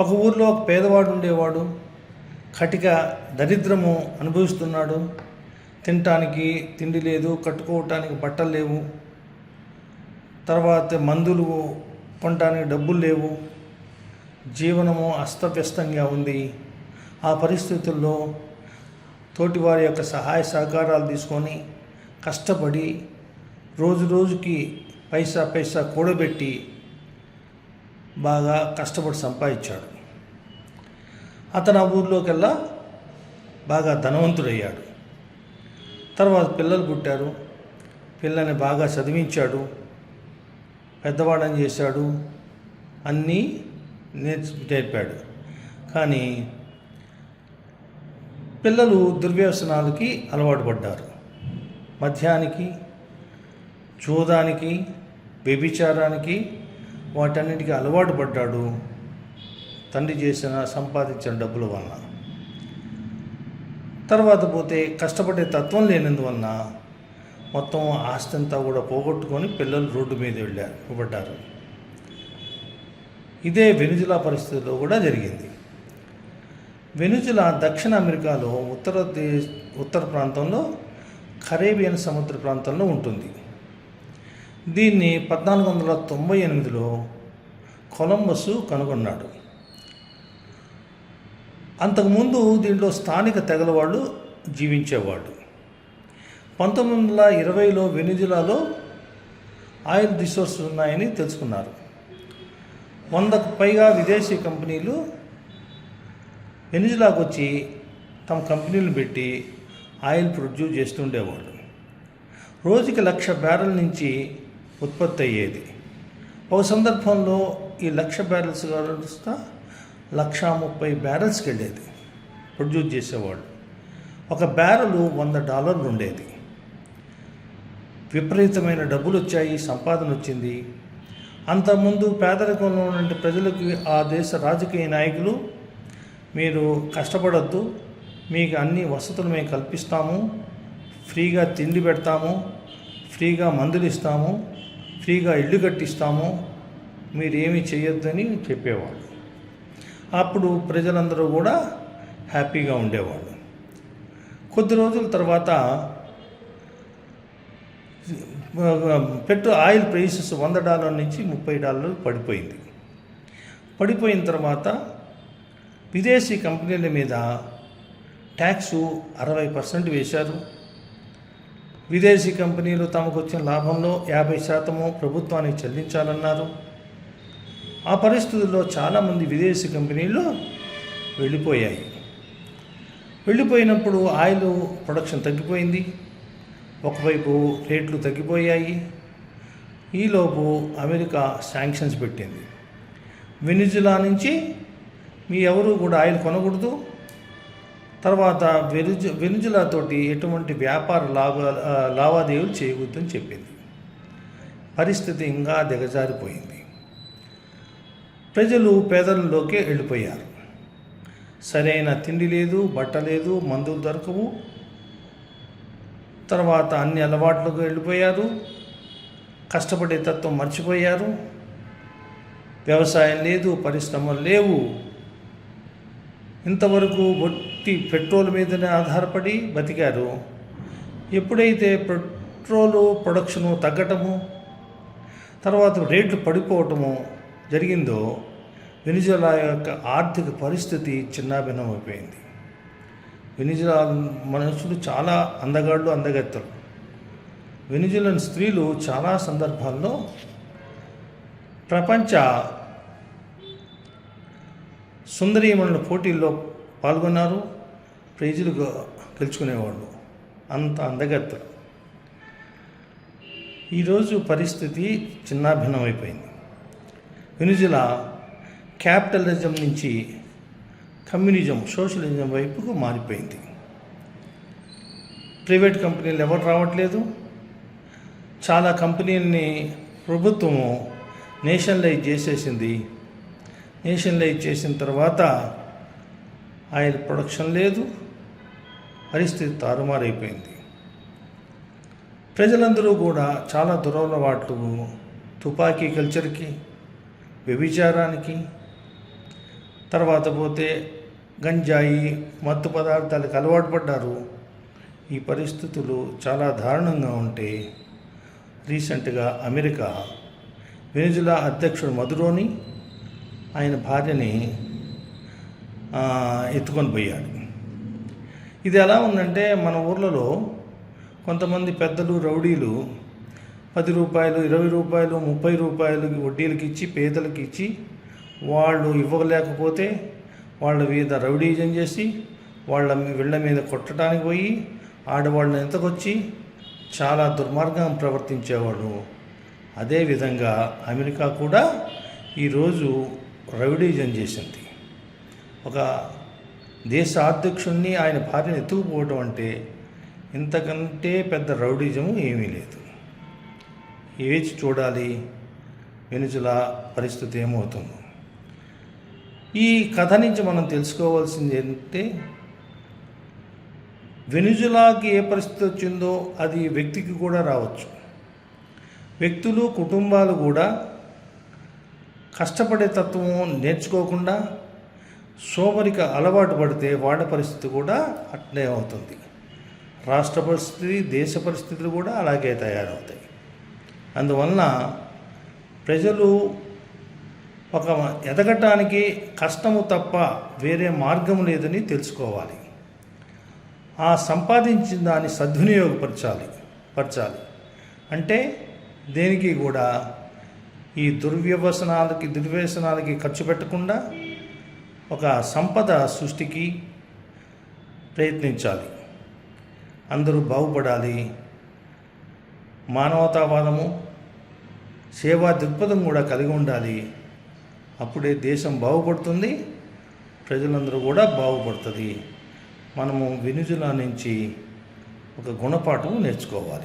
ఒక ఊర్లో ఒక పేదవాడు ఉండేవాడు. కటిక దరిద్రము అనుభవిస్తున్నాడు. తినటానికి తిండి లేదు, కట్టుకోవటానికి బట్టలు లేవు, తర్వాత మందులు కొనటానికి డబ్బులు లేవు, జీవనము అస్తవ్యస్తంగా ఉంది. ఆ పరిస్థితుల్లో తోటివారి యొక్క సహాయ సహకారాలు తీసుకొని కష్టపడి రోజు రోజుకి పైసా పైసా కూడబెట్టి బాగా కష్టపడి సంపాదించాడు. అతను ఆ ఊర్లోకెల్లా బాగా ధనవంతుడయ్యాడు. తర్వాత పిల్లలు పుట్టారు. పిల్లని బాగా చదివించాడు, పెద్దవాడని చేశాడు, అన్నీ నేర్పాడు. కానీ పిల్లలు దుర్వ్యసనాలకి అలవాటు పడ్డారు. మద్యానికి, జూదానికి, వ్యభిచారానికి, వాటన్నిటికీ అలవాటు పడ్డాడు తండ్రి సంపాదించిన డబ్బుల వలన. తర్వాత పోతే కష్టపడే తత్వం లేనందువలన మొత్తం ఆస్తి అంతా కూడా పోగొట్టుకొని పిల్లలు రోడ్డు మీద పడ్డారు. ఇదే వెనుజులా పరిస్థితుల్లో కూడా జరిగింది. వెనుజులా దక్షిణ అమెరికాలో ఉత్తర ప్రాంతంలో కరేబియన్ సముద్ర ప్రాంతంలో ఉంటుంది. దీన్ని 1498లో కొలంబస్ కనుగొన్నాడు. అంతకుముందు దీంట్లో స్థానిక తెగల వాళ్ళు జీవించేవాడు. 1920లో వెనుజులాలో ఆయిల్ రిసోర్సెస్ ఉన్నాయని తెలుసుకున్నారు. 100కు పైగా విదేశీ కంపెనీలు వెనుజులాకు వచ్చి తమ కంపెనీలు పెట్టి ఆయిల్ ప్రొడ్యూస్ చేస్తుండేవాడు. రోజుకి 1,00,000 బ్యారెల్ నుంచి ఉత్పత్తి అయ్యేది. ఒక సందర్భంలో ఈ 1,00,000 బ్యారెల్స్ కలుస్తా 130,000 బ్యారెల్స్కి వెళ్ళేది ప్రొడ్యూస్ చేసేవాడు. ఒక బ్యారెలు $100 ఉండేది. విపరీతమైన డబ్బులు వచ్చాయి, సంపాదన వచ్చింది. అంతకుముందు పేదరికంలో ఉన్న ప్రజలకు ఆ దేశ రాజకీయ నాయకులు, మీరు కష్టపడద్దు, మీకు అన్ని వసతులు మేము కల్పిస్తాము, ఫ్రీగా తిండి పెడతాము, ఫ్రీగా మందులు ఇస్తాము, ఫ్రీగా ఇల్లు కట్టిస్తాము, మీరేమీ చేయొద్దని చెప్పేవాళ్ళు. అప్పుడు ప్రజలందరూ కూడా హ్యాపీగా ఉండేవాళ్ళు. కొద్ది రోజుల తర్వాత ఆయిల్ ప్రైసెస్ $100 నుంచి $30 పడిపోయింది. పడిపోయిన తర్వాత విదేశీ కంపెనీల మీద ట్యాక్స్ 60% వేశారు. విదేశీ కంపెనీలు తమకు వచ్చిన లాభంలో 50% ప్రభుత్వానికి చెల్లించాలన్నారు. ఆ పరిస్థితుల్లో చాలామంది విదేశీ కంపెనీలు వెళ్ళిపోయినప్పుడు ఆయిల్ ప్రొడక్షన్ తగ్గిపోయింది. ఒకవైపు రేట్లు తగ్గిపోయాయి. ఈలోపు అమెరికా శాంక్షన్స్ పెట్టింది. వెనిజులా నుంచి ఎవరు కూడా ఆయిల్ కొనకూడదు, తర్వాత వెనిజులాతోటి ఎటువంటి వ్యాపార లావాదేవీలు చేయకూడదని చెప్పింది. పరిస్థితి ఇంకా దిగజారిపోయింది. ప్రజలు పేదలలోకే వెళ్ళిపోయారు. సరైన తిండి లేదు, బట్ట లేదు, మందులు దొరకవు. తర్వాత అన్ని అలవాట్లకు వెళ్ళిపోయారు. కష్టపడే తత్వం మర్చిపోయారు. వ్యవసాయం లేదు, పరిశ్రమలు లేవు. ఇంతవరకు ఒట్టి పెట్రోల్ మీదనే ఆధారపడి బతికారు. ఎప్పుడైతే పెట్రోలు ప్రొడక్షను తగ్గటము, తర్వాత రేట్లు పడిపోవటము జరిగిందో వెనిజులా యొక్క ఆర్థిక పరిస్థితి చిన్నాభిన్నమైపోయింది. వెనిజులా మనుషులు చాలా అందగాళ్ళు, అందగత్తెలు. వెనిజులన్ స్త్రీలు చాలా సందర్భాల్లో ప్రపంచ సుందరీమణుల పోటీల్లో పాల్గొన్నారు. ప్రైజులు గెలుచుకునేవాళ్ళు. అంత అందగత్తెలు. ఈరోజు పరిస్థితి చిన్నాభిన్నమైపోయింది. వెనిజులా క్యాపిటలిజం నుంచి కమ్యూనిజం, సోషలిజం వైపుకు మారిపోయింది. ప్రైవేట్ కంపెనీలు ఎవరు రావట్లేదు. చాలా కంపెనీలని ప్రభుత్వము నేషనలైజ్ చేసేసింది. నేషనలైజ్ చేసిన తర్వాత ఆయిల్ ప్రొడక్షన్ లేదు. పరిస్థితి తారుమారైపోయింది. ప్రజలందరూ కూడా చాలా దురలవాట్లు, తుపాకీ కల్చర్కి, వ్యభిచారానికి, తర్వాత పోతే గంజాయి మత్తు పదార్థాలకు అలవాటు పడ్డారు. ఈ పరిస్థితులు చాలా దారుణంగా ఉంటే రీసెంట్గా అమెరికా వెనిజులా అధ్యక్షుడు మదురోని ఆయన భార్యని ఎత్తుకొని పోయాడు. ఇది ఎలా ఉందంటే, మన ఊర్లలో కొంతమంది పెద్దలు రౌడీలు 10 రూపాయలు, 20 రూపాయలు, 30 రూపాయలు వడ్డీలకి ఇచ్చి పేదలకు ఇచ్చి వాళ్ళు ఇవ్వలేకపోతే వాళ్ళ మీద రౌడీజం చేసి వీళ్ళ మీద కొట్టడానికి పోయి ఆడవాళ్ళని ఎంతకొచ్చి చాలా దుర్మార్గం ప్రవర్తించేవాడు. అదేవిధంగా అమెరికా కూడా ఈరోజు రౌడీజం చేసింది. ఒక దేశ అధ్యక్షుడిని ఆయన భార్యను ఎత్తుకుపోవడం అంటే ఇంతకంటే పెద్ద రౌడీజము ఏమీ లేదు. వేచి చూడాలి వెనిజులా పరిస్థితి ఏమవుతుందో. ఈ కథ నుంచి మనం తెలుసుకోవాల్సింది ఏంటంటే, వెనిజులాకి ఏ పరిస్థితి వచ్చిందో అది వ్యక్తికి కూడా రావచ్చు. వ్యక్తులు, కుటుంబాలు కూడా కష్టపడే తత్వం నేర్చుకోకుండా సోమరిక అలవాటు పడితే వాళ్ళ పరిస్థితి కూడా అట్లే అవుతుంది. రాష్ట్ర పరిస్థితి, దేశ పరిస్థితులు కూడా అలాగే తయారవుతాయి. అందువలన ప్రజలు ఒక ఎదగటానికి కష్టము తప్ప వేరే మార్గం లేదని తెలుసుకోవాలి. ఆ సంపాదించిన దాన్ని సద్వినియోగపరచాలి. అంటే దేనికి కూడా ఈ దుర్వ్యసనాలకి ఖర్చు పెట్టకుండా ఒక సంపద సృష్టికి ప్రయత్నించాలి. అందరూ బాగుపడాలి. మానవతావాదము, సేవా దృక్పథం కూడా కలిగి ఉండాలి. అప్పుడే దేశం బాగుపడుతుంది, ప్రజలందరూ కూడా బాగుపడుతుంది. మనము వెనిజులా నుంచి ఒక గుణపాఠం నేర్చుకోవాలి.